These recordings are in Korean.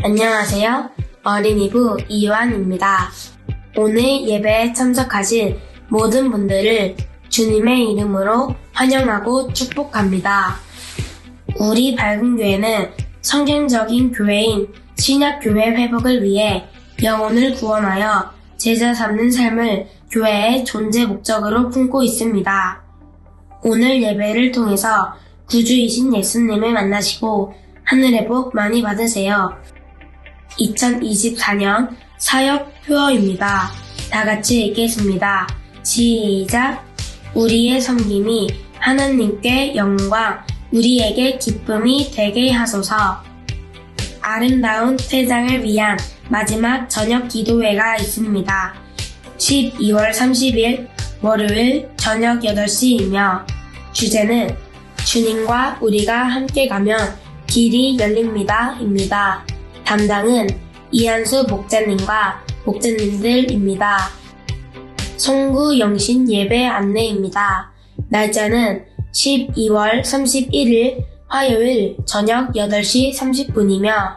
안녕하세요. 어린이부 이유한입니다. 오늘 예배에 참석하신 모든 분들을 주님의 이름으로 환영하고 축복합니다. 우리 밝은 교회는 성경적인 교회인 신약교회 회복을 위해 영혼을 구원하여 제자 삼는 삶을 교회의 존재 목적으로 품고 있습니다. 오늘 예배를 통해서 구주이신 예수님을 만나시고 하늘의 복 많이 받으세요. 2024년 사역 표어입니다. 다 같이 읽겠습니다. 시작! 우리의 섬김이 하나님께 영광, 우리에게 기쁨이 되게 하소서. 아름다운 퇴장을 위한 마지막 저녁 기도회가 있습니다. 12월 30일 월요일 저녁 8시이며 주제는 주님과 우리가 함께 가면 길이 열립니다 입니다. 담당은 이한수 목자님과 목자님들입니다. 송구 영신 예배 안내입니다. 날짜는 12월 31일 화요일 저녁 8시 30분이며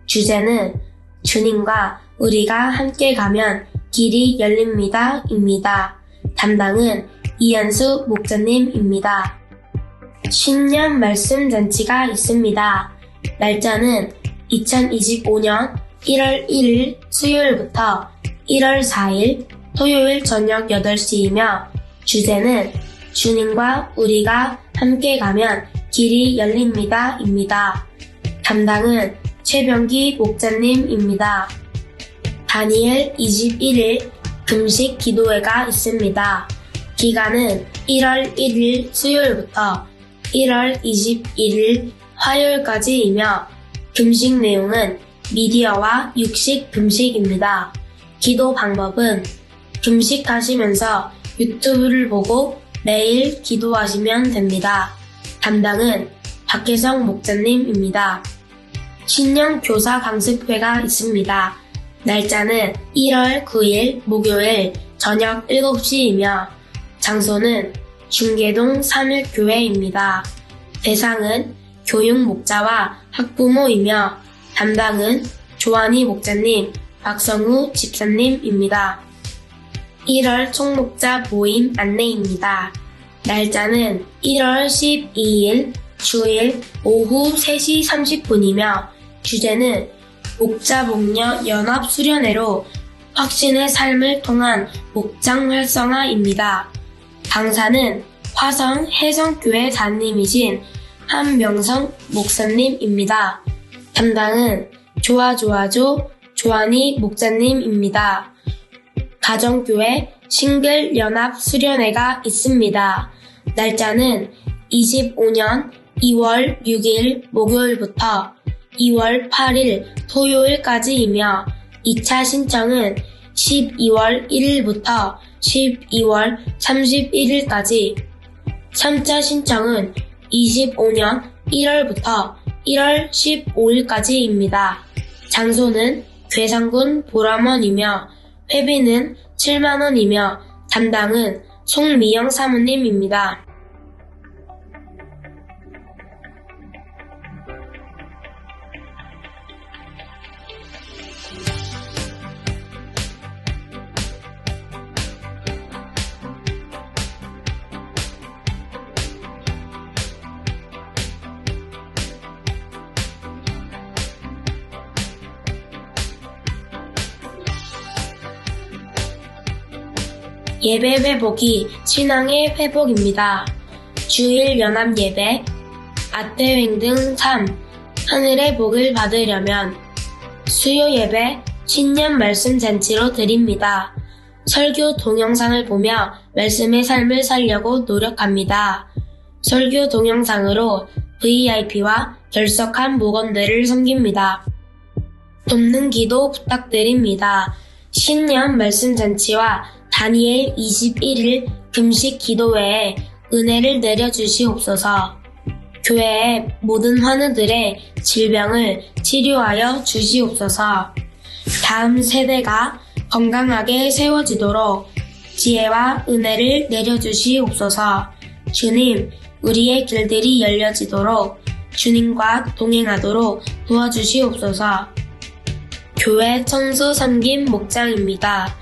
주제는 주님과 우리가 함께 가면 길이 열립니다 입니다. 담당은 이한수 목자님입니다. 신년 말씀 잔치가 있습니다. 날짜는 2025년 1월 1일 수요일부터 1월 4일 토요일 저녁 8시이며 주제는 주님과 우리가 함께 가면 길이 열립니다 입니다. 담당은 최병기 목자님입니다. 다니엘 21일 금식 기도회가 있습니다. 기간은 1월 1일 수요일부터 1월 21일 화요일까지이며 금식 내용은 미디어와 육식 금식입니다. 기도 방법은 금식하시면서 유튜브를 보고 매일 기도하시면 됩니다. 담당은 박혜성 목자님입니다. 신년 교사 강습회가 있습니다. 날짜는 1월 9일 목요일 저녁 7시이며 장소는 중계동 3일교회입니다. 대상은 교육 목자와 학부모이며 담당은 조한희 목자님, 박성우 집사님입니다. 1월 총목자 모임 안내입니다. 날짜는 1월 12일 주일 오후 3시 30분이며 주제는 목자 목녀 연합 수련회로 확신의 삶을 통한 목장 활성화입니다. 강사는 화성 혜성교회 담임이신 한명성 목사님입니다. 담당은 조아조아조 조한희 목자님입니다. 가정교회 싱글 연합 수련회가 있습니다. 날짜는 25년 2월 6일 목요일부터 2월 8일 토요일까지이며 2차 신청은 12월 1일부터 12월 31일까지, 3차 신청은 25년 1월부터 1월 15일까지입니다. 장소는 괴산군 보람원이며 회비는 7만원이며 담당은 송미영 사모님입니다. 예배 회복이 신앙의 회복입니다. 주일 연합 예배, 아태횡 등 3, 하늘의 복을 받으려면 수요 예배, 신년 말씀 잔치로 드립니다. 설교 동영상을 보며 말씀의 삶을 살려고 노력합니다. 설교 동영상으로 VIP와 결석한 목원들을 섬깁니다. 돕는 기도 부탁드립니다. 신년 말씀 잔치와 다니엘 21일 금식 기도회에 은혜를 내려주시옵소서. 교회의 모든 환우들의 질병을 치료하여 주시옵소서. 다음 세대가 건강하게 세워지도록 지혜와 은혜를 내려주시옵소서. 주님, 우리의 길들이 열려지도록 주님과 동행하도록 도와주시옵소서. 교회 청소 섬김 목장입니다.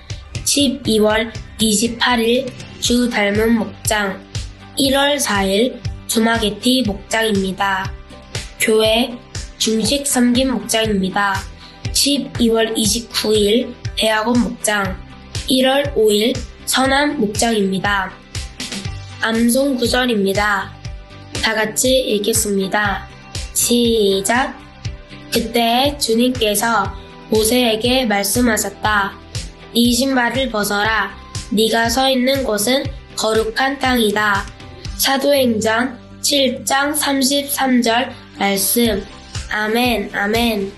12월 28일 주 닮은 목장, 1월 4일 주마게티 목장입니다. 교회 중식 섬김 목장입니다. 12월 29일 대학원 목장, 1월 5일 서남 목장입니다. 암송 구절입니다. 다 같이 읽겠습니다. 시작! 그때 주님께서 모세에게 말씀하셨다. 네 신발을 벗어라. 네가 서 있는 곳은 거룩한 땅이다. 사도행전 7장 33절 말씀. 아멘, 아멘.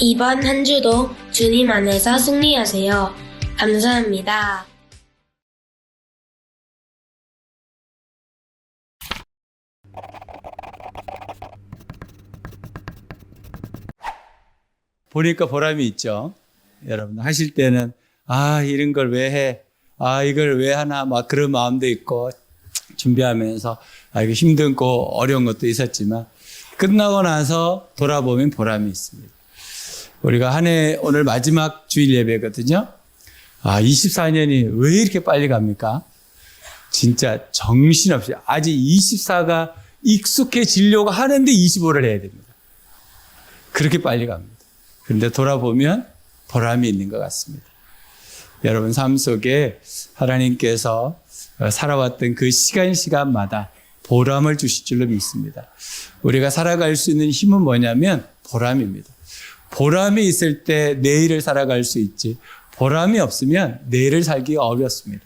이번 한 주도 주님 안에서 승리하세요. 감사합니다. 보니까 보람이 있죠. 여러분 하실 때는 이런 걸 왜 해? 이걸 왜 하나? 막 그런 마음도 있고 준비하면서 이거 힘들고 어려운 것도 있었지만 끝나고 나서 돌아보면 보람이 있습니다. 우리가 한 해 오늘 마지막 주일 예배거든요. 24년이 왜 이렇게 빨리 갑니까? 진짜 정신없이 아직 24가 익숙해지려고 하는데 25를 해야 됩니다. 그렇게 빨리 갑니다. 그런데 돌아보면 보람이 있는 것 같습니다. 여러분 삶 속에 하나님께서 살아왔던 그 시간마다 보람을 주실 줄로 믿습니다. 우리가 살아갈 수 있는 힘은 뭐냐면 보람입니다. 보람이 있을 때 내일을 살아갈 수 있지, 보람이 없으면 내일을 살기가 어렵습니다.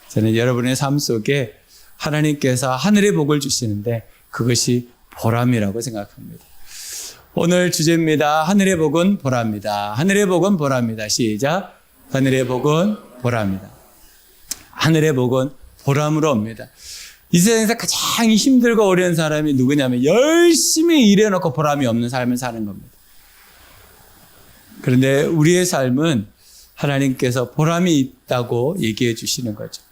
저는 여러분의 삶 속에 하나님께서 하늘의 복을 주시는데 그것이 보람이라고 생각합니다. 오늘 주제입니다. 하늘의 복은 보람이다. 하늘의 복은 보람이다. 시작. 하늘의 복은 보람이다. 하늘의 복은 보람으로 옵니다. 이 세상에서 가장 힘들고 어려운 사람이 누구냐면 열심히 일해놓고 보람이 없는 삶을 사는 겁니다. 그런데 우리의 삶은 하나님께서 보람이 있다고 얘기해 주시는 거죠.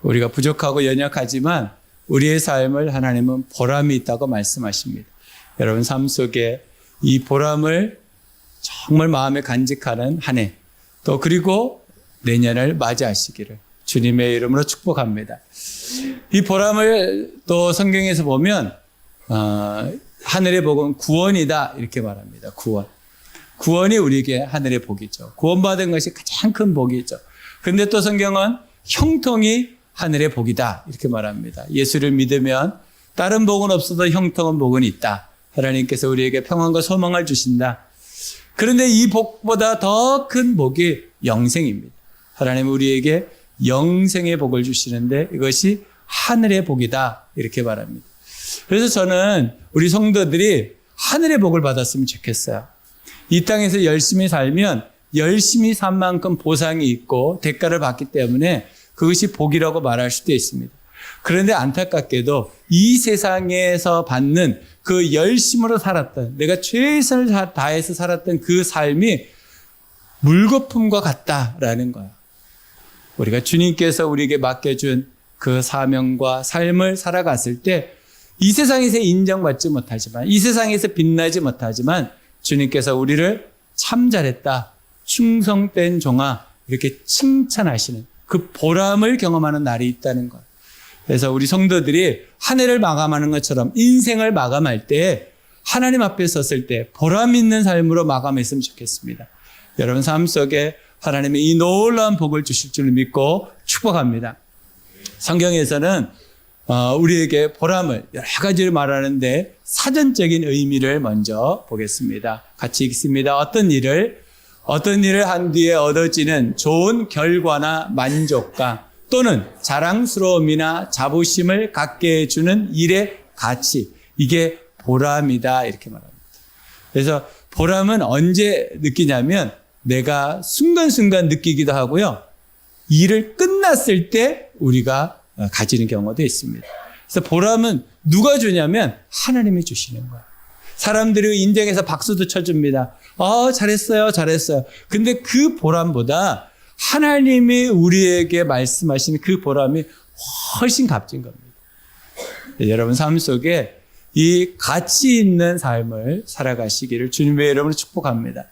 우리가 부족하고 연약하지만 우리의 삶을 하나님은 보람이 있다고 말씀하십니다. 여러분 삶 속에 이 보람을 정말 마음에 간직하는 한 해, 또 그리고 내년을 맞이하시기를 주님의 이름으로 축복합니다. 이 보람을 또 성경에서 보면 하늘의 복은 구원이다 이렇게 말합니다. 구원이 우리에게 하늘의 복이죠. 구원받은 것이 가장 큰 복이죠. 그런데 또 성경은 형통이 하늘의 복이다 이렇게 말합니다. 예수를 믿으면 다른 복은 없어도 형통한 복은 있다. 하나님께서 우리에게 평안과 소망을 주신다. 그런데 이 복보다 더 큰 복이 영생입니다. 하나님은 우리에게 영생의 복을 주시는데 이것이 하늘의 복이다 이렇게 말합니다. 그래서 저는 우리 성도들이 하늘의 복을 받았으면 좋겠어요. 이 땅에서 열심히 살면 열심히 산 만큼 보상이 있고 대가를 받기 때문에 그것이 복이라고 말할 수도 있습니다. 그런데 안타깝게도 이 세상에서 받는 그 열심으로 살았던, 내가 최선을 다해서 살았던 그 삶이 물거품과 같다라는 거예요. 우리가 주님께서 우리에게 맡겨준 그 사명과 삶을 살아갔을 때 이 세상에서 인정받지 못하지만, 이 세상에서 빛나지 못하지만 주님께서 우리를 참 잘했다, 충성된 종아 이렇게 칭찬하시는 그 보람을 경험하는 날이 있다는 것. 그래서 우리 성도들이 한 해를 마감하는 것처럼 인생을 마감할 때 하나님 앞에 섰을 때 보람 있는 삶으로 마감했으면 좋겠습니다. 여러분 삶 속에 하나님의 이 놀라운 복을 주실 줄 믿고 축복합니다. 성경에서는 우리에게 보람을 여러 가지를 말하는데 사전적인 의미를 먼저 보겠습니다. 같이 읽습니다. 어떤 일을 한 뒤에 얻어지는 좋은 결과나 만족감 또는 자랑스러움이나 자부심을 갖게 해주는 일의 가치, 이게 보람이다 이렇게 말합니다. 그래서 보람은 언제 느끼냐면 내가 순간순간 느끼기도 하고요. 일을 끝났을 때 우리가 가지는 경우도 있습니다. 그래서 보람은 누가 주냐면 하나님이 주시는 거예요. 사람들이 인정해서 박수도 쳐줍니다. 잘했어요. 근데 그 보람보다 하나님이 우리에게 말씀하시는 그 보람이 훨씬 값진 겁니다. 여러분 삶 속에 이 가치 있는 삶을 살아가시기를 주님의 이름으로 축복합니다.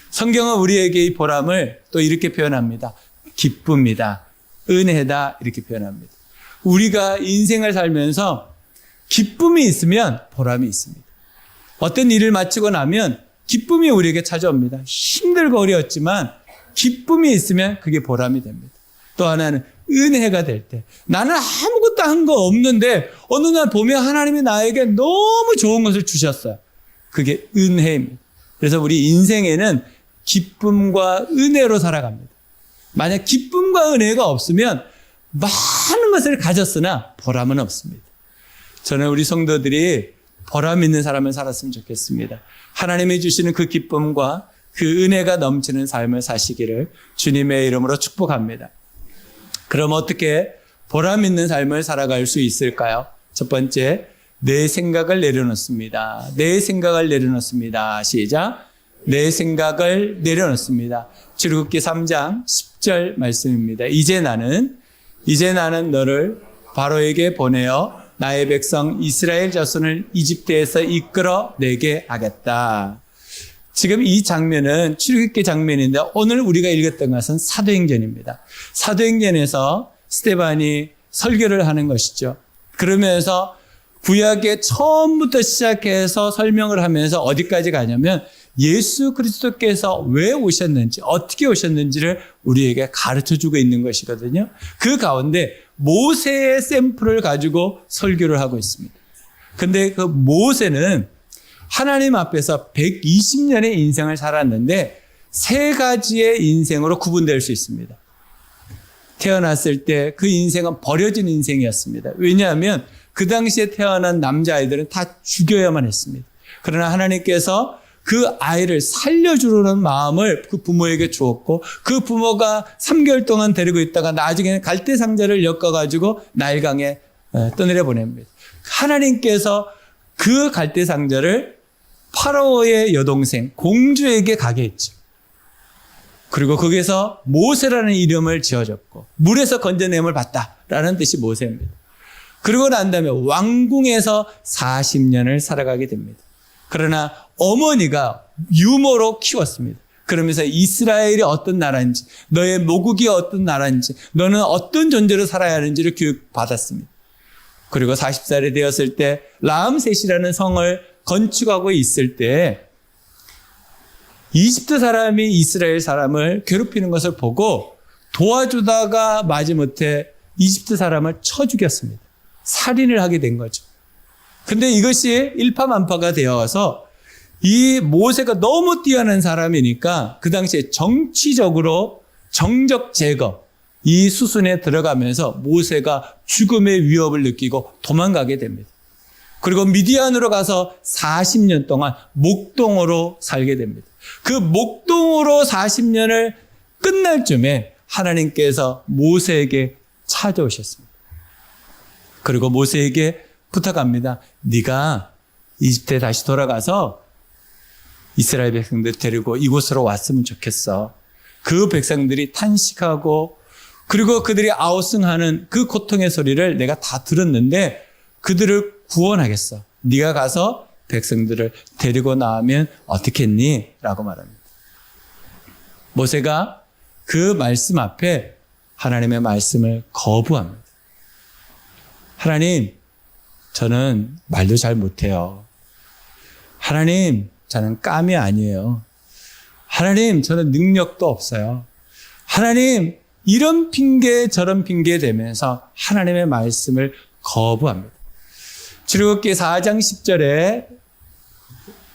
성경은 우리에게 이 보람을 또 이렇게 표현합니다. 기쁨이다, 은혜다 이렇게 표현합니다. 우리가 인생을 살면서 기쁨이 있으면 보람이 있습니다. 어떤 일을 마치고 나면 기쁨이 우리에게 찾아옵니다. 힘들고 어려웠지만 기쁨이 있으면 그게 보람이 됩니다. 또 하나는 은혜가 될 때, 나는 아무것도 한 거 없는데 어느 날 보면 하나님이 나에게 너무 좋은 것을 주셨어요. 그게 은혜입니다. 그래서 우리 인생에는 기쁨과 은혜로 살아갑니다. 만약 기쁨과 은혜가 없으면 많은 것을 가졌으나 보람은 없습니다. 저는 우리 성도들이 보람 있는 사람을 살았으면 좋겠습니다. 하나님이 주시는 그 기쁨과 그 은혜가 넘치는 삶을 사시기를 주님의 이름으로 축복합니다. 그럼 어떻게 보람 있는 삶을 살아갈 수 있을까요? 첫 번째, 내 생각을 내려놓습니다. 내 생각을 내려놓습니다. 시작. 내 생각을 내려놓습니다. 출애굽기 3장 10절 말씀입니다. 이제 나는 너를 바로에게 보내어 나의 백성 이스라엘 자손을 이집트에서 이끌어 내게 하겠다. 지금 이 장면은 출애굽기 장면인데 오늘 우리가 읽었던 것은 사도행전입니다. 사도행전에서 스데반이 설교를 하는 것이죠. 그러면서 구약의 처음부터 시작해서 설명을 하면서 어디까지 가냐면 예수 그리스도께서 왜 오셨는지, 어떻게 오셨는지를 우리에게 가르쳐주고 있는 것이거든요. 그 가운데 모세의 샘플을 가지고 설교를 하고 있습니다. 근데 그 모세는 하나님 앞에서 120년의 인생을 살았는데 세 가지의 인생으로 구분될 수 있습니다. 태어났을 때 그 인생은 버려진 인생이었습니다. 왜냐하면 그 당시에 태어난 남자아이들은 다 죽여야만 했습니다. 그러나 하나님께서 그 아이를 살려주려는 마음을 그 부모에게 주었고 그 부모가 3개월 동안 데리고 있다가 나중에는 갈대상자를 엮어가지고 나일강에 떠내려 보냅니다. 하나님께서 그 갈대상자를 파라오의 여동생 공주에게 가게 했죠. 그리고 거기서 모세라는 이름을 지어줬고 물에서 건져냄을 받다라는 뜻이 모세입니다. 그러고 난 다음에 왕궁에서 40년을 살아가게 됩니다. 그러나 어머니가 유모로 키웠습니다. 그러면서 이스라엘이 어떤 나라인지, 너의 모국이 어떤 나라인지, 너는 어떤 존재로 살아야 하는지를 교육받았습니다. 그리고 40살이 되었을 때 라암셋이라는 성을 건축하고 있을 때 이집트 사람이 이스라엘 사람을 괴롭히는 것을 보고 도와주다가 마지못해 이집트 사람을 쳐 죽였습니다. 살인을 하게 된 거죠. 근데 이것이 일파만파가 되어서 이 모세가 너무 뛰어난 사람이니까 그 당시에 정치적으로 정적 제거 이 수순에 들어가면서 모세가 죽음의 위협을 느끼고 도망가게 됩니다. 그리고 미디안으로 가서 40년 동안 목동으로 살게 됩니다. 그 목동으로 40년을 끝날 쯤에 하나님께서 모세에게 찾아오셨습니다. 그리고 모세에게 부탁합니다. 네가 이집트에 다시 돌아가서 이스라엘 백성들 데리고 이곳으로 왔으면 좋겠어. 그 백성들이 탄식하고 그리고 그들이 아우성하는 그 고통의 소리를 내가 다 들었는데 그들을 구원하겠어. 네가 가서 백성들을 데리고 나오면 어떻겠니? 라고 말합니다. 모세가 그 말씀 앞에 하나님의 말씀을 거부합니다. 하나님, 저는 말도 잘 못해요. 하나님, 저는 깜이 아니에요. 하나님, 저는 능력도 없어요. 하나님, 이런 핑계 저런 핑계 대면서 하나님의 말씀을 거부합니다. 출애굽기 4장 10절에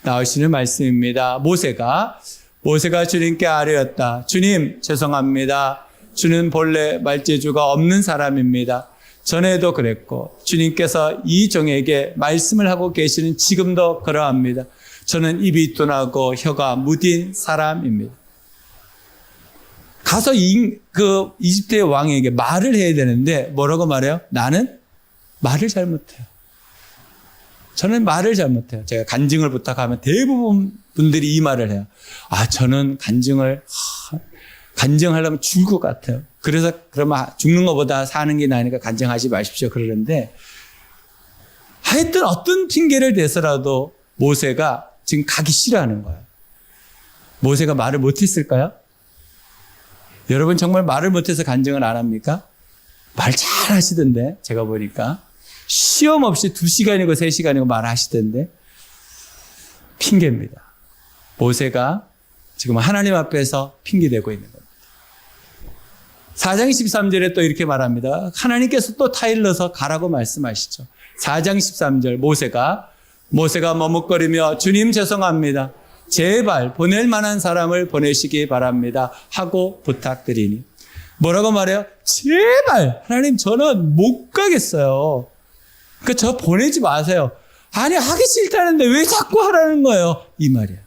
나오시는 말씀입니다. 모세가 주님께 아뢰었다. 주님, 죄송합니다. 주는 본래 말재주가 없는 사람입니다. 전에도 그랬고 주님께서 이 종에게 말씀을 하고 계시는 지금도 그러합니다. 저는 입이 둔하고 혀가 무딘 사람입니다. 가서 그 이집트의 왕에게 말을 해야 되는데 뭐라고 말해요? 나는 말을 잘 못해요. 저는 말을 잘 못해요. 제가 간증을 부탁하면 대부분 분들이 이 말을 해요. 저는 간증을 간증하려면 죽을 것 같아요. 그래서 그러면 죽는 것보다 사는 게 나으니까 간증하지 마십시오. 그러는데 하여튼 어떤 핑계를 대서라도 모세가 지금 가기 싫어하는 거예요. 모세가 말을 못했을까요? 여러분 정말 말을 못해서 간증을 안 합니까? 말 잘 하시던데 제가 보니까 시험 없이 2시간이고 3시간이고 말하시던데 핑계입니다. 모세가 지금 하나님 앞에서 핑계대고 있는 겁니다. 4장 13절에 또 이렇게 말합니다. 하나님께서 또 타일러서 가라고 말씀하시죠. 4장 13절 모세가 머뭇거리며 주님 죄송합니다. 제발 보낼 만한 사람을 보내시기 바랍니다. 하고 부탁드리니. 뭐라고 말해요? 제발 하나님 저는 못 가겠어요. 그러니까 저 보내지 마세요. 아니 하기 싫다는데 왜 자꾸 하라는 거예요? 이 말이에요.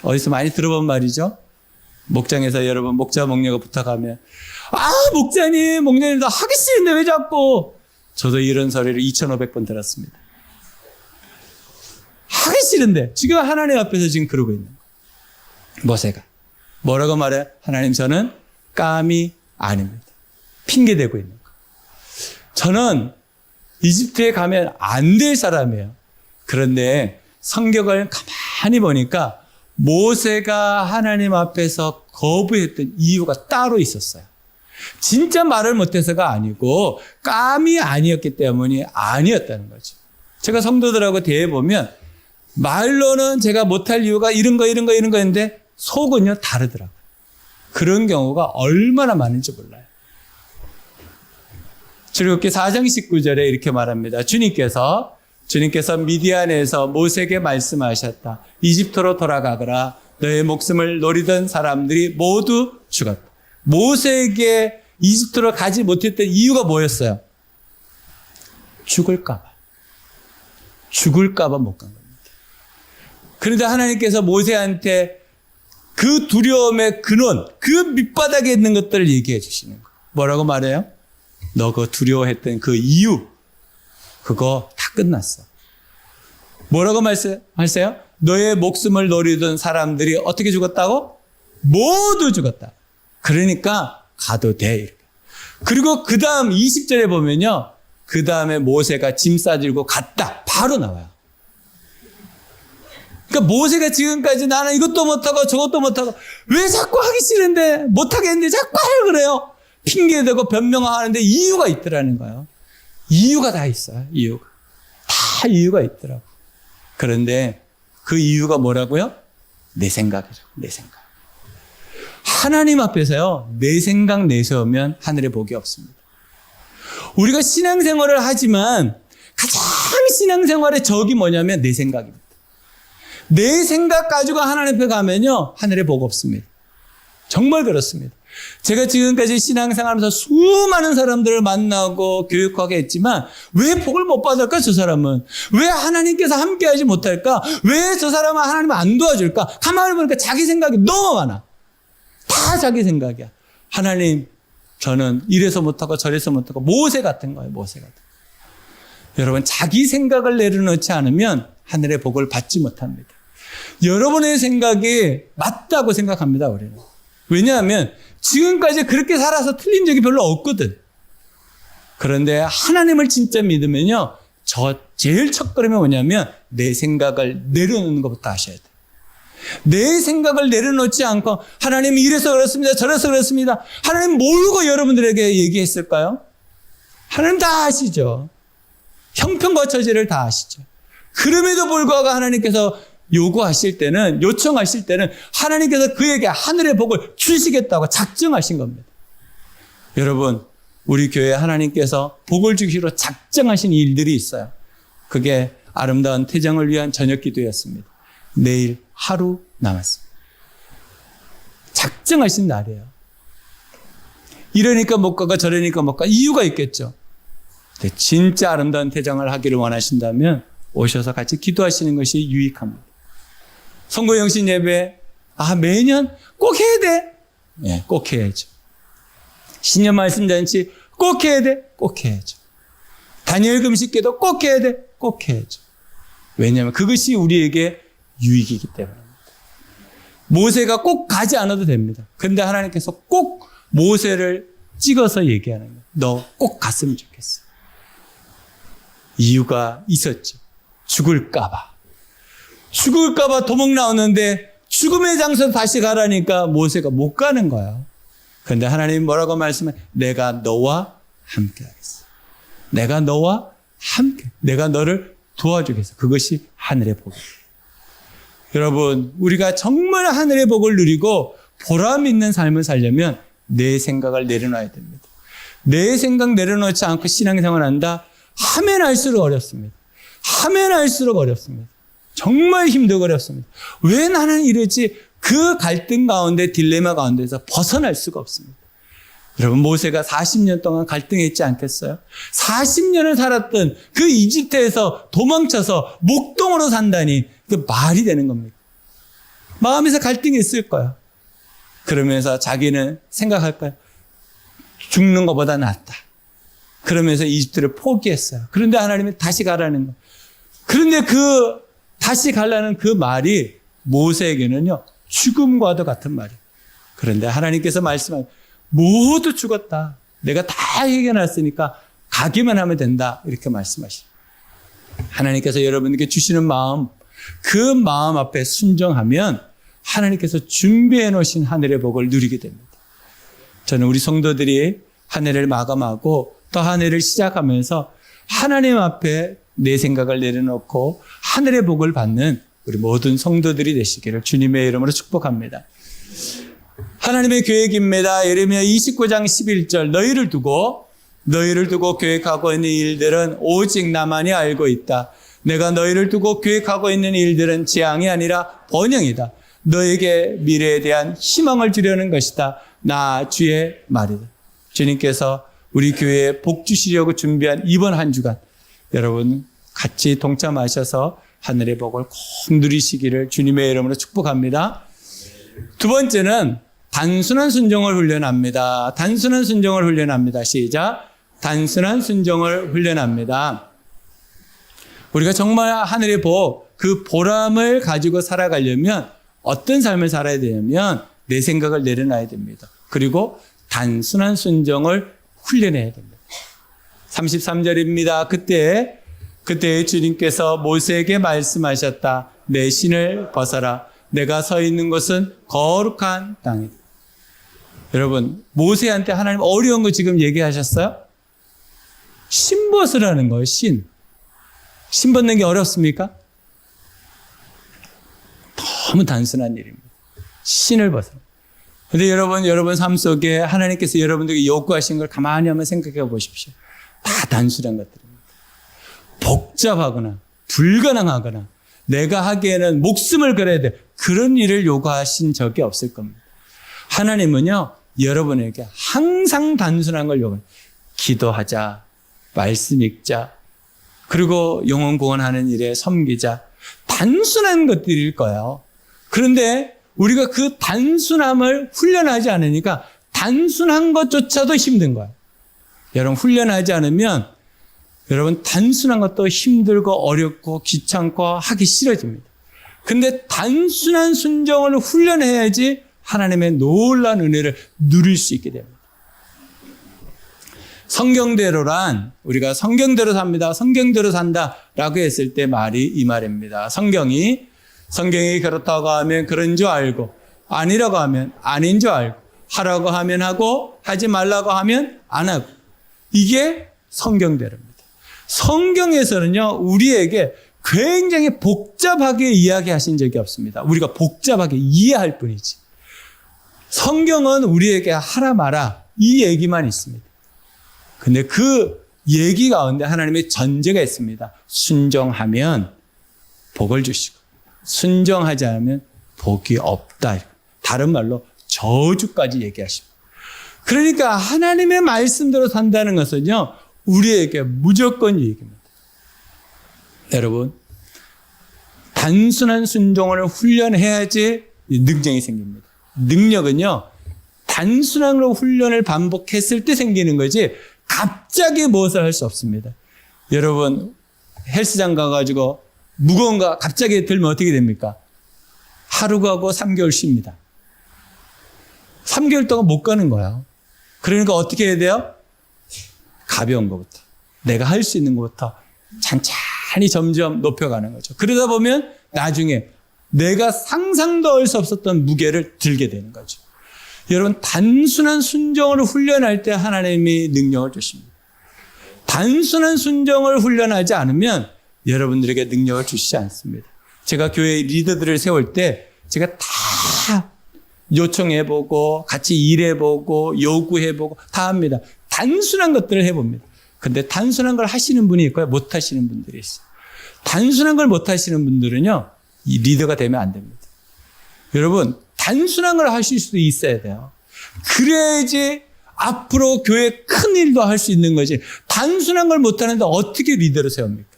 어디서 많이 들어본 말이죠? 목장에서 여러분 목자 목녀가 부탁하면 목자님도 하기 싫은데 왜 자꾸. 저도 이런 소리를 2,500번 들었습니다. 하기 싫은데 지금 하나님 앞에서 지금 그러고 있는 거예요. 모세가 뭐라고 말해요? 하나님 저는 감이 아닙니다. 핑계대고 있는 거예요. 저는 이집트에 가면 안 될 사람이에요. 그런데 성경을 가만히 보니까 모세가 하나님 앞에서 거부했던 이유가 따로 있었어요. 진짜 말을 못해서가 아니고 감이 아니었기 때문이 아니었다는 거죠. 제가 성도들하고 대해보면 말로는 제가 못할 이유가 이런 거인데 속은요 다르더라고요. 그런 경우가 얼마나 많은지 몰라요. 출애굽기 4장 19절에 이렇게 말합니다. 주님께서 미디안에서 모세에게 말씀하셨다. 이집트로 돌아가거라. 너의 목숨을 노리던 사람들이 모두 죽었다. 모세에게 이집트로 가지 못했던 이유가 뭐였어요? 죽을까 봐 못 간 겁니다. 그런데 하나님께서 모세한테 그 두려움의 근원, 그 밑바닥에 있는 것들을 얘기해 주시는 거예요. 뭐라고 말해요? 너 그 두려워했던 그 이유, 그거 다 끝났어. 뭐라고 말씀하세요? 너의 목숨을 노리던 사람들이 어떻게 죽었다고? 모두 죽었다. 그러니까 가도 돼. 이렇게. 그리고 그 다음 20절에 보면요. 그 다음에 모세가 짐 싸들고 갔다. 바로 나와요. 그러니까 모세가 지금까지 나는 이것도 못하고 저것도 못하고 왜 자꾸 하기 싫은데 못하겠는데 자꾸 하려 그래요. 핑계대고 변명하는데 이유가 있더라는 거예요. 이유가 다 있어요. 다 이유가 있더라고. 그런데 그 이유가 뭐라고요? 내 생각이죠. 내 생각. 하나님 앞에서요. 내 생각 내세우면 하늘에 복이 없습니다. 우리가 신앙생활을 하지만 가장 신앙생활의 적이 뭐냐면 내 생각입니다. 내 생각 가지고 하나님 앞에 가면요. 하늘에 복 없습니다. 정말 그렇습니다. 제가 지금까지 신앙생활하면서 수많은 사람들을 만나고 교육하게 했지만 왜 복을 못 받을까 저 사람은? 왜 하나님께서 함께하지 못할까? 왜 저 사람은 하나님을 안 도와줄까? 가만히 보니까 자기 생각이 너무 많아. 다 자기 생각이야. 하나님 저는 이래서 못하고 저래서 못하고 모세 같은 거예요. 모세 같은 거. 여러분 자기 생각을 내려놓지 않으면 하늘의 복을 받지 못합니다. 여러분의 생각이 맞다고 생각합니다. 우리는. 왜냐하면 지금까지 그렇게 살아서 틀린 적이 별로 없거든. 그런데 하나님을 진짜 믿으면요. 제일 첫걸음이 뭐냐면 내 생각을 내려놓는 것부터 하셔야 돼요. 내 생각을 내려놓지 않고 하나님이 이래서 그렇습니다. 저래서 그렇습니다. 하나님 모르고 여러분들에게 얘기했을까요? 하나님 다 아시죠. 형편과 처지를 다 아시죠. 그럼에도 불구하고 하나님께서 요청하실 때는 하나님께서 그에게 하늘의 복을 주시겠다고 작정하신 겁니다. 여러분, 우리 교회에 하나님께서 복을 주시기로 작정하신 일들이 있어요. 그게 아름다운 태정을 위한 저녁 기도였습니다. 내일 하루 남았습니다. 작정하신 날이에요. 이러니까 못 가고 저러니까 못 가. 이유가 있겠죠. 근데 진짜 아름다운 태정을 하기를 원하신다면 오셔서 같이 기도하시는 것이 유익합니다. 성도영신 예배, 매년 꼭 해야 돼. 네, 꼭 해야죠. 신년 말씀 잔치 꼭 해야 돼. 꼭 해야죠. 다니엘 금식기도 꼭 해야 돼. 꼭 해야죠. 왜냐하면 그것이 우리에게 유익이기 때문입니다. 모세가 꼭 가지 않아도 됩니다. 근데 하나님께서 꼭 모세를 찍어서 얘기하는 거예요. 너 꼭 갔으면 좋겠어. 이유가 있었죠. 죽을까봐 도망 나오는데 죽음의 장소로 다시 가라니까 모세가 못 가는 거야. 그런데 하나님이 뭐라고 말씀해? 내가 너와 함께 하겠어. 내가 너와 함께, 내가 너를 도와주겠어. 그것이 하늘의 복이에요. 여러분, 우리가 정말 하늘의 복을 누리고 보람 있는 삶을 살려면 내 생각을 내려놔야 됩니다. 내 생각 내려놓지 않고 신앙생활을 한다 하면 할수록 어렵습니다. 하면 할수록 어렵습니다. 정말 힘들고 어렵습니다. 왜 나는 이러지? 그 갈등 가운데, 딜레마 가운데서 벗어날 수가 없습니다. 여러분, 모세가 40년 동안 갈등했지 않겠어요? 40년을 살았던 그 이집트에서 도망쳐서 목동으로 산다니 그 말이 되는 겁니까? 마음에서 갈등이 있을 거야. 그러면서 자기는 생각할까요? 죽는 것보다 낫다. 그러면서 이집트를 포기했어요. 그런데 하나님이 다시 가라는 거. 그런데 그 다시 가라는 그 말이 모세에게는요, 죽음과도 같은 말이에요. 그런데 하나님께서 말씀하시고 모두 죽었다. 내가 다 해결했으니까 가기만 하면 된다. 이렇게 말씀하시죠. 하나님께서 여러분에게 주시는 마음, 그 마음 앞에 순종하면 하나님께서 준비해 놓으신 하늘의 복을 누리게 됩니다. 저는 우리 성도들이 한 해를 마감하고 또 한 해를 시작하면서 하나님 앞에 내 생각을 내려놓고 하늘의 복을 받는 우리 모든 성도들이 되시기를 주님의 이름으로 축복합니다. 하나님의 계획입니다. 예레미야 29장 11절 너희를 두고 계획하고 있는 일들은 오직 나만이 알고 있다. 내가 너희를 두고 계획하고 있는 일들은 재앙이 아니라 번영이다. 너에게 미래에 대한 희망을 주려는 것이다. 나 주의 말이다. 주님께서 우리 교회에 복 주시려고 준비한 이번 한 주간 여러분 같이 동참하셔서 하늘의 복을 꼭 누리시기를 주님의 이름으로 축복합니다. 두 번째는 단순한 순종을 훈련합니다. 단순한 순종을 훈련합니다. 시작. 단순한 순종을 훈련합니다. 우리가 정말 하늘의 복, 그 보람을 가지고 살아가려면 어떤 삶을 살아야 되냐면 내 생각을 내려놔야 됩니다. 그리고 단순한 순종을 훈련해야 됩니다. 33절입니다. 그때 주님께서 모세에게 말씀하셨다. 내 신을 벗어라. 내가 서 있는 곳은 거룩한 땅이다. 여러분, 모세한테 하나님 어려운 거 지금 얘기하셨어요? 신 벗으라는 거예요, 신. 신 벗는 게 어렵습니까? 너무 단순한 일입니다. 신을 벗어라. 근데 여러분 삶 속에 하나님께서 여러분들에게 요구하신 걸 가만히 한번 생각해 보십시오. 다 단순한 것들입니다. 복잡하거나 불가능하거나 내가 하기에는 목숨을 걸어야 돼. 그런 일을 요구하신 적이 없을 겁니다. 하나님은요, 여러분에게 항상 단순한 걸 요구해요. 기도하자, 말씀 읽자, 그리고 영혼 구원하는 일에 섬기자. 단순한 것들일 거예요. 그런데 우리가 그 단순함을 훈련하지 않으니까 단순한 것조차도 힘든 거예요. 여러분, 훈련하지 않으면 여러분 단순한 것도 힘들고 어렵고 귀찮고 하기 싫어집니다. 근데 단순한 순종을 훈련해야지 하나님의 놀라운 은혜를 누릴 수 있게 됩니다. 성경대로란 우리가 성경대로 삽니다. 성경대로 산다라고 했을 때 말이 이 말입니다. 성경이 그렇다고 하면 그런 줄 알고 아니라고 하면 아닌 줄 알고 하라고 하면 하고 하지 말라고 하면 안 하고 이게 성경대로입니다. 성경에서는요, 우리에게 굉장히 복잡하게 이야기하신 적이 없습니다. 우리가 복잡하게 이해할 뿐이지. 성경은 우리에게 하라 마라 이 얘기만 있습니다. 근데 그 얘기 가운데 하나님의 전제가 있습니다. 순종하면 복을 주시고 순종하지 않으면 복이 없다. 다른 말로 저주까지 얘기하십니다. 그러니까 하나님의 말씀대로 산다는 것은요, 우리에게 무조건 유익입니다. 여러분, 단순한 순종을 훈련해야지 능력이 생깁니다. 능력은요, 단순한 훈련을 반복했을 때 생기는 거지 갑자기 무엇을 할 수 없습니다. 여러분, 헬스장 가가지고 무거운 거 갑자기 들면 어떻게 됩니까? 하루 가고 3개월 쉽니다. 3개월 동안 못 가는 거예요. 그러니까 어떻게 해야 돼요? 가벼운 것부터, 내가 할 수 있는 것부터 찬찬히 점점 높여가는 거죠. 그러다 보면 나중에 내가 상상도 할 수 없었던 무게를 들게 되는 거죠. 여러분, 단순한 순종을 훈련할 때 하나님이 능력을 주십니다. 단순한 순종을 훈련하지 않으면 여러분들에게 능력을 주시지 않습니다. 제가 교회 리더들을 세울 때 제가 다 요청해보고 같이 일해보고 요구해보고 다 합니다. 단순한 것들을 해봅니다. 근데 단순한 걸 하시는 분이 있고요, 못 하시는 분들이 있어요. 단순한 걸 못 하시는 분들은요, 이 리더가 되면 안 됩니다. 여러분, 단순한 걸 하실 수도 있어야 돼요. 그래야지 앞으로 교회 큰 일도 할 수 있는 거지. 단순한 걸 못하는데 어떻게 리더를 세웁니까?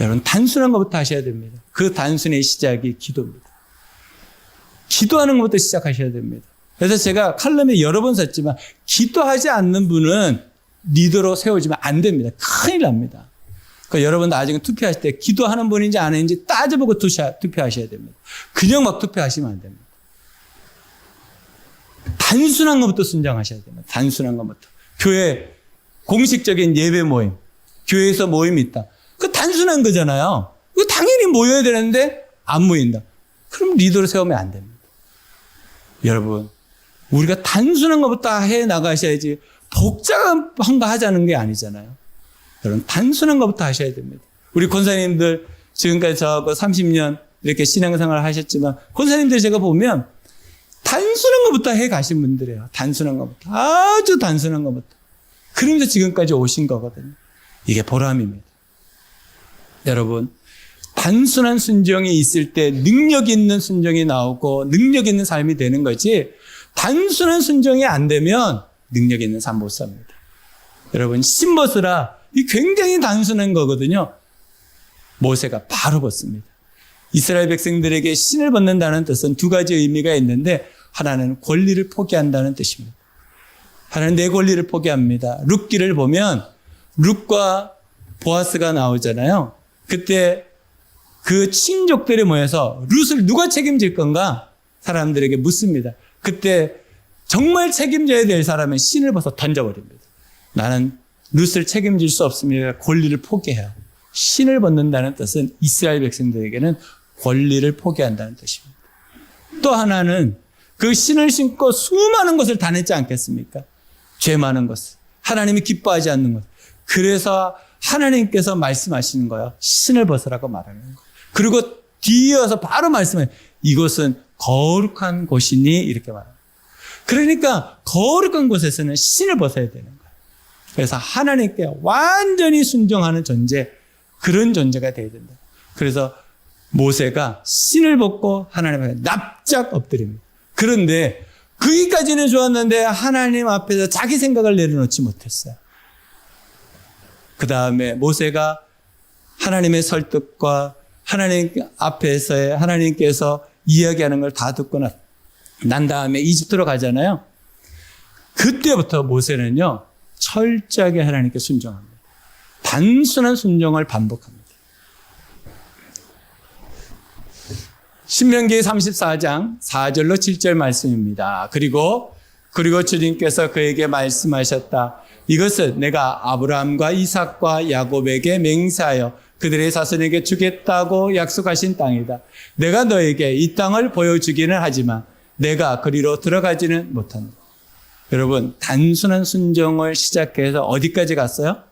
여러분, 단순한 것부터 하셔야 됩니다. 그 단순의 시작이 기도입니다. 기도하는 것부터 시작하셔야 됩니다. 그래서 제가 칼럼에 여러 번 썼지만 기도하지 않는 분은 리더로 세워지면 안 됩니다. 큰일 납니다. 그러니까 여러분 나중에 투표하실 때 기도하는 분인지 아닌지 따져보고 투표하셔야 됩니다. 그냥 막 투표하시면 안 됩니다. 단순한 것부터 순종하셔야 됩니다. 단순한 것부터. 교회 공식적인 예배 모임, 교회에서 모임이 있다. 그 단순한 거잖아요. 그 당연히 모여야 되는데 안 모인다. 그럼 리더를 세우면 안 됩니다. 여러분, 우리가 단순한 것부터 해 나가셔야지 복잡한 거 하자는 게 아니잖아요. 여러분, 단순한 것부터 하셔야 됩니다. 우리 권사님들 지금까지 저하고 30년 이렇게 신앙생활을 하셨지만 권사님들 제가 보면 단순한 것부터 해 가신 분들이에요. 단순한 것부터. 아주 단순한 것부터. 그러면서 지금까지 오신 거거든요. 이게 보람입니다. 여러분, 단순한 순종이 있을 때 능력 있는 순종이 나오고 능력 있는 삶이 되는 거지, 단순한 순종이 안 되면 능력 있는 삶 못 삽니다. 여러분, 신 벗으라, 이 굉장히 단순한 거거든요. 모세가 바로 벗습니다. 이스라엘 백성들에게 신을 벗는다는 뜻은 두 가지 의미가 있는데, 하나는 권리를 포기한다는 뜻입니다. 하나는 내 권리를 포기합니다. 룻기를 보면 룻과 보아스가 나오잖아요. 그때 그 친족들이 모여서 룻을 누가 책임질 건가 사람들에게 묻습니다. 그때 정말 책임져야 될 사람은 신을 벗어 던져버립니다. 나는 룻을 책임질 수 없습니다. 권리를 포기해요. 신을 벗는다는 뜻은 이스라엘 백성들에게는 권리를 포기한다는 뜻입니다. 또 하나는 그 신을 신고 수많은 것을 다 냈지 않겠습니까? 죄 많은 것을, 하나님이 기뻐하지 않는 것. 그래서 하나님께서 말씀하시는 거예요. 신을 벗으라고 말하는 거예요. 그리고 뒤이어서 바로 말씀해요. 이곳은 거룩한 곳이니 이렇게 말합니다. 그러니까 거룩한 곳에서는 신을 벗어야 되는 거예요. 그래서 하나님께 완전히 순종하는 존재, 그런 존재가 되어야 된다. 그래서 모세가 신을 벗고 하나님 앞에 납작 엎드립니다. 그런데 거기까지는 좋았는데 하나님 앞에서 자기 생각을 내려놓지 못했어요. 그 다음에 모세가 하나님의 설득과 하나님 앞에서의 하나님께서 이야기하는 걸 다 듣고 난 다음에 이집트로 가잖아요. 그때부터 모세는요, 철저하게 하나님께 순종합니다. 단순한 순종을 반복합니다. 신명기 34장 4절로 7절 말씀입니다. 그리고 주님께서 그에게 말씀하셨다. 이것은 내가 아브라함과 이삭과 야곱에게 맹세하여 그들의 자손에게 주겠다고 약속하신 땅이다. 내가 너에게 이 땅을 보여주기는 하지만 내가 그리로 들어가지는 못한다. 여러분, 단순한 순종을 시작해서 어디까지 갔어요?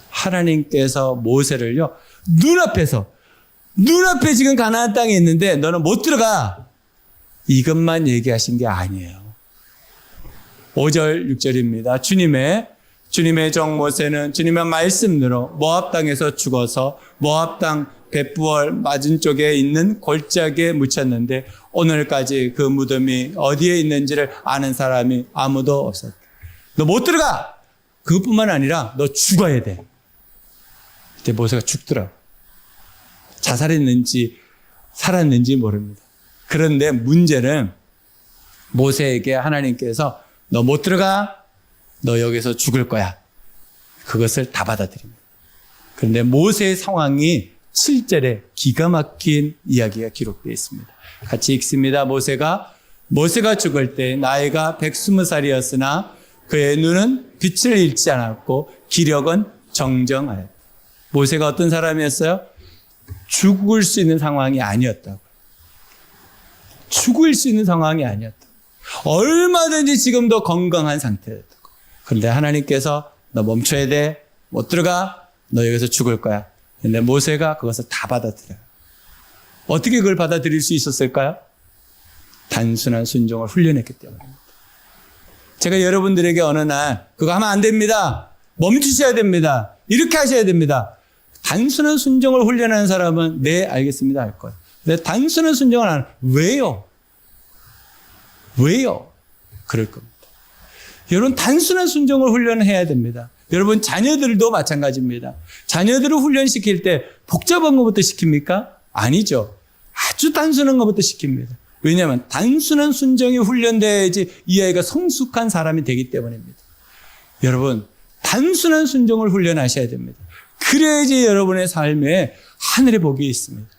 하나님께서 모세를요, 눈앞에 지금 가나안 땅에 있는데 너는 못 들어가. 이것만 얘기하신 게 아니에요. 5절, 6절입니다. 주님의 종 모세는 주님의 말씀대로 모압 땅에서 죽어서 모압 땅 벳부얼 맞은 쪽에 있는 골짜기에 묻혔는데 오늘까지 그 무덤이 어디에 있는지를 아는 사람이 아무도 없었다. 너 못 들어가. 그것뿐만 아니라 너 죽어야 돼. 그때 모세가 죽더라고. 자살했는지 살았는지 모릅니다. 그런데 문제는 모세에게 하나님께서 너 못 들어가. 너 여기서 죽을 거야. 그것을 다 받아들입니다. 그런데 모세의 상황이 7절에 기가 막힌 이야기가 기록되어 있습니다. 같이 읽습니다. 모세가 죽을 때 나이가 120살이었으나 그의 눈은 빛을 잃지 않았고 기력은 정정하였다. 모세가 어떤 사람이었어요? 죽을 수 있는 상황이 아니었다고. 죽을 수 있는 상황이 아니었다. 얼마든지 지금도 건강한 상태였다고. 그런데 하나님께서 너 멈춰야 돼. 못 들어가. 너 여기서 죽을 거야. 근데 모세가 그것을 다 받아들여요. 어떻게 그걸 받아들일 수 있었을까요? 단순한 순종을 훈련했기 때문입니다. 제가 여러분들에게 어느 날 그거 하면 안 됩니다. 멈추셔야 됩니다. 이렇게 하셔야 됩니다. 단순한 순종을 훈련하는 사람은 네, 알겠습니다 할 거예요. 근데 단순한 순종을 안 하는 왜요? 그럴 겁니다. 여러분 단순한 순종을 훈련해야 됩니다. 여러분 자녀들도 마찬가지입니다. 자녀들을 훈련시킬 때 복잡한 것부터 시킵니까? 아니죠. 아주 단순한 것부터 시킵니다. 왜냐하면 단순한 순종이 훈련돼야지 이 아이가 성숙한 사람이 되기 때문입니다. 여러분 단순한 순종을 훈련하셔야 됩니다. 그래야지 여러분의 삶에 하늘의 복이 있습니다.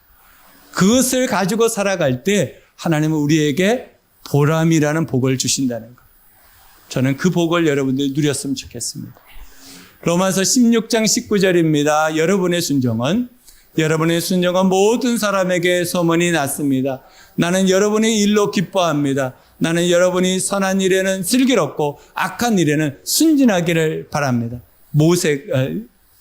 그것을 가지고 살아갈 때 하나님은 우리에게 보람이라는 복을 주신다는 것. 저는 그 복을 여러분들이 누렸으면 좋겠습니다. 로마서 16장 19절입니다. 여러분의 순종은 모든 사람에게 소문이 났습니다. 나는 여러분의 일로 기뻐합니다. 나는 여러분이 선한 일에는 슬기롭고 악한 일에는 순진하기를 바랍니다.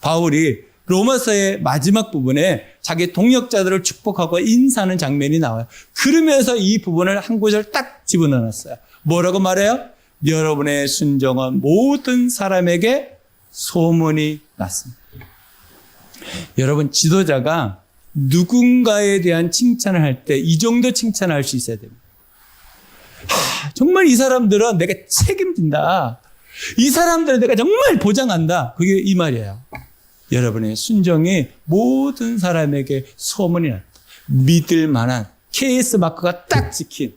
바울이 로마서의 마지막 부분에 자기 동역자들을 축복하고 인사하는 장면이 나와요. 그러면서 이 부분을 한 구절 딱 집어넣었어요. 뭐라고 말해요? 여러분의 순종은 모든 사람에게 소문이 났습니다. 여러분 지도자가 누군가에 대한 칭찬을 할 때 이 정도 칭찬할 수 있어야 됩니다. 정말 이 사람들은 내가 책임진다. 이 사람들은 내가 정말 보장한다. 그게 이 말이에요. 여러분의 순종이 모든 사람에게 소문이 났다. 믿을 만한 KS 마크가 딱 찍힌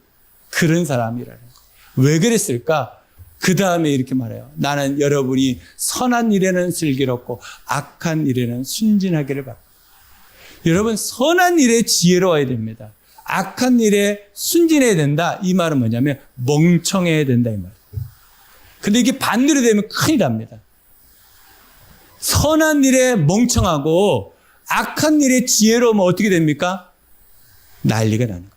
그런 사람이라는 거. 왜 그랬을까? 그 다음에 이렇게 말해요. 나는 여러분이 선한 일에는 슬기롭고 악한 일에는 순진하기를 바랍니다. 여러분 선한 일에 지혜로워야 됩니다. 악한 일에 순진해야 된다. 이 말은 뭐냐면 멍청해야 된다 이 말이에요. 근데 이게 반대로 되면 큰일 납니다. 선한 일에 멍청하고 악한 일에 지혜로우면 어떻게 됩니까? 난리가 나는 겁니다.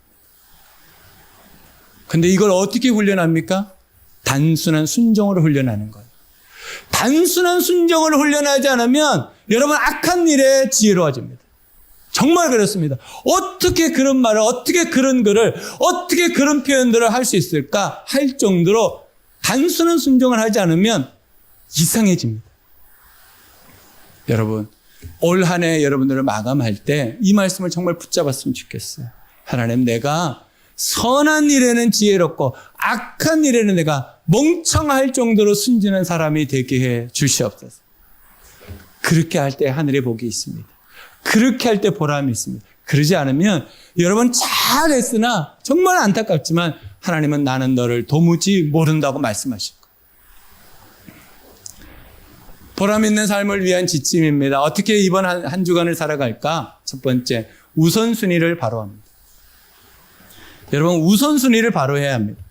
근데 이걸 어떻게 훈련합니까? 단순한 순종으로 훈련하는 거예요. 단순한 순종을 훈련하지 않으면 여러분 악한 일에 지혜로워집니다. 정말 그렇습니다. 어떻게 그런 말을, 어떻게 그런 글을, 어떻게 그런 표현들을 할 수 있을까 할 정도로 단순한 순종을 하지 않으면 이상해집니다. 여러분, 올 한 해 여러분들을 마감할 때 이 말씀을 정말 붙잡았으면 좋겠어요. 하나님, 내가 선한 일에는 지혜롭고 악한 일에는 내가 멍청할 정도로 순진한 사람이 되게 해 주시옵소서. 그렇게 할 때 하늘의 복이 있습니다. 그렇게 할 때 보람이 있습니다. 그러지 않으면 여러분 잘했으나 정말 안타깝지만 하나님은 나는 너를 도무지 모른다고 말씀하실 거예요. 보람 있는 삶을 위한 지침입니다. 어떻게 이번 한 주간을 살아갈까? 첫 번째, 우선순위를 바로 합니다. 여러분 우선순위를 바로 해야 합니다.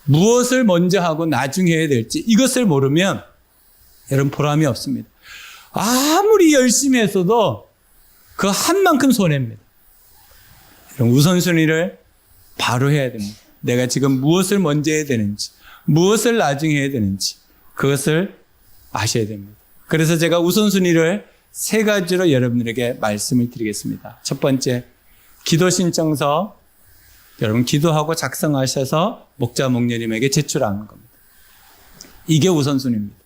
무엇을 먼저 하고 나중에 해야 될지 이것을 모르면 여러분 보람이 없습니다. 아무리 열심히 했어도 그 한 만큼 손해입니다. 여러분 우선순위를 바로 해야 됩니다. 내가 지금 무엇을 먼저 해야 되는지 무엇을 나중에 해야 되는지 그것을 아셔야 됩니다. 그래서 제가 우선순위를 세 가지로 여러분들에게 말씀을 드리겠습니다. 첫 번째, 기도 신청서 여러분 기도하고 작성하셔서 목자 목녀님에게 제출하는 겁니다. 이게 우선순위입니다.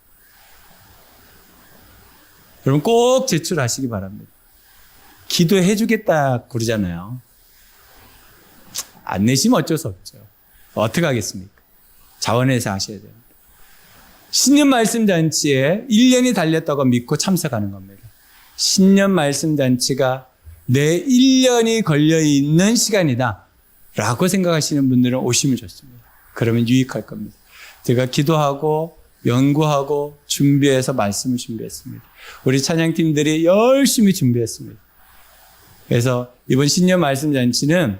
여러분 꼭 제출하시기 바랍니다. 기도해 주겠다 그러잖아요. 안 내시면 어쩔 수 없죠. 어떻게 하겠습니까? 자원해서 하셔야 됩니다. 신년 말씀 잔치에 1년이 달렸다고 믿고 참석하는 겁니다. 신년 말씀 잔치가 내 1년이 걸려있는 시간이다 라고 생각하시는 분들은 오시면 좋습니다. 그러면 유익할 겁니다. 제가 기도하고 연구하고 준비해서 말씀을 준비했습니다. 우리 찬양팀들이 열심히 준비했습니다. 그래서 이번 신년 말씀 잔치는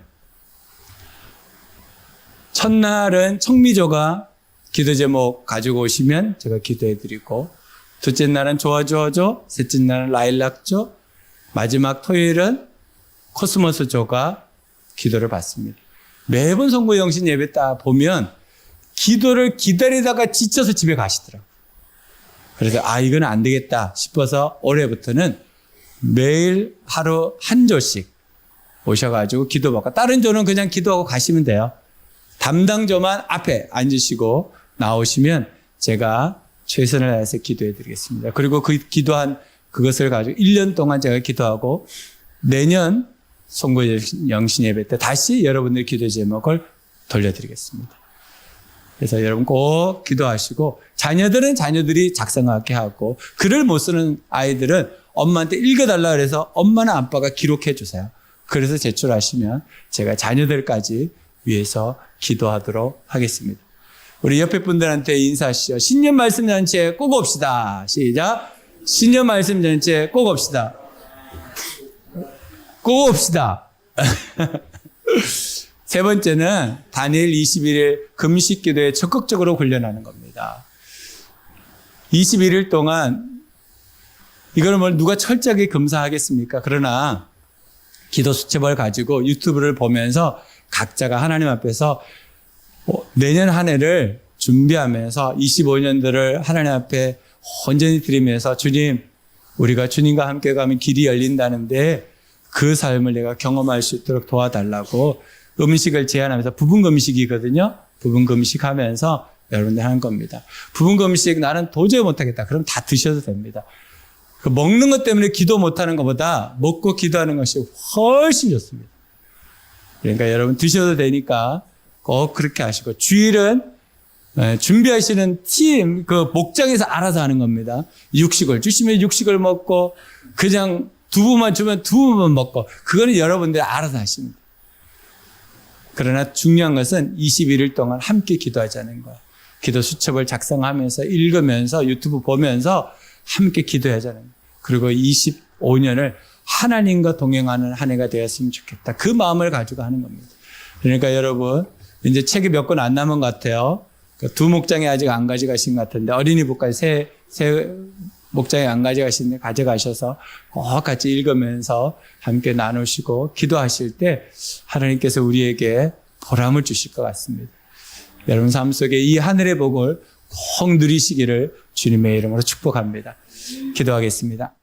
첫날은 청미조가 기도 제목 가지고 오시면 제가 기도해 드리고, 둘째 날은 좋아좋아조, 셋째 날은 라일락조, 마지막 토요일은 코스모스조가 기도를 받습니다. 매번 선거 영신 예배 딱 보면 기도를 기다리다가 지쳐서 집에 가시더라고요. 그래서 이건 안 되겠다 싶어서 올해부터는 매일 하루 한 조씩 오셔가지고 기도받고, 다른 조는 그냥 기도하고 가시면 돼요. 담당조만 앞에 앉으시고 나오시면 제가 최선을 다해서 기도해 드리겠습니다. 그리고 그 기도한 그것을 가지고 1년 동안 제가 기도하고, 내년 선거 영신 예배 때 다시 여러분들 기도 제목을 돌려드리겠습니다. 그래서 여러분 꼭 기도하시고, 자녀들은 자녀들이 작성하게 하고, 글을 못 쓰는 아이들은 엄마한테 읽어달라 그래서 엄마나 아빠가 기록해 주세요. 그래서 제출하시면 제가 자녀들까지 위해서 기도하도록 하겠습니다. 우리 옆에 분들한테 인사하시죠. 신년 말씀 잔치에 꼭 옵시다. 시작. 신년 말씀 잔치에 꼭 옵시다. 꼭 옵시다. 세 번째는 다니엘 21일 금식 기도에 적극적으로 훈련하는 겁니다. 21일 동안 이거는 뭘 누가 철저하게 검사하겠습니까? 그러나 기도 수첩을 가지고 유튜브를 보면서 각자가 하나님 앞에서 내년 한 해를 준비하면서 25년들을 하나님 앞에 온전히 드리면서, 주님, 우리가 주님과 함께 가면 길이 열린다는데 그 삶을 내가 경험할 수 있도록 도와달라고 음식을 제안하면서, 부분금식이거든요. 부분금식하면서 여러분들 하는 겁니다. 부분금식 나는 도저히 못하겠다. 그럼 다 드셔도 됩니다. 그 먹는 것 때문에 기도 못하는 것보다 먹고 기도하는 것이 훨씬 좋습니다. 그러니까 여러분 드셔도 되니까 꼭 그렇게 하시고, 주일은 준비하시는 팀, 그 목장에서 알아서 하는 겁니다. 육식을 주시면 육식을 먹고, 그냥 두부만 주면 두부만 먹고, 그거는 여러분들이 알아서 하십니다. 그러나 중요한 것은 21일 동안 함께 기도하자는 거예요. 기도 수첩을 작성하면서, 읽으면서, 유튜브 보면서 함께 기도하자는 거예요. 그리고 25년을 하나님과 동행하는 한 해가 되었으면 좋겠다. 그 마음을 가지고 하는 겁니다. 그러니까 여러분, 이제 책이 몇 권 안 남은 것 같아요. 두 목장에 아직 안 가져가신 것 같은데, 어린이부까지 새 목장에 안 가져가시는데 가져가셔서 꼭 같이 읽으면서 함께 나누시고 기도하실 때 하나님께서 우리에게 보람을 주실 것 같습니다. 여러분 삶 속에 이 하늘의 복을 꼭 누리시기를 주님의 이름으로 축복합니다. 기도하겠습니다.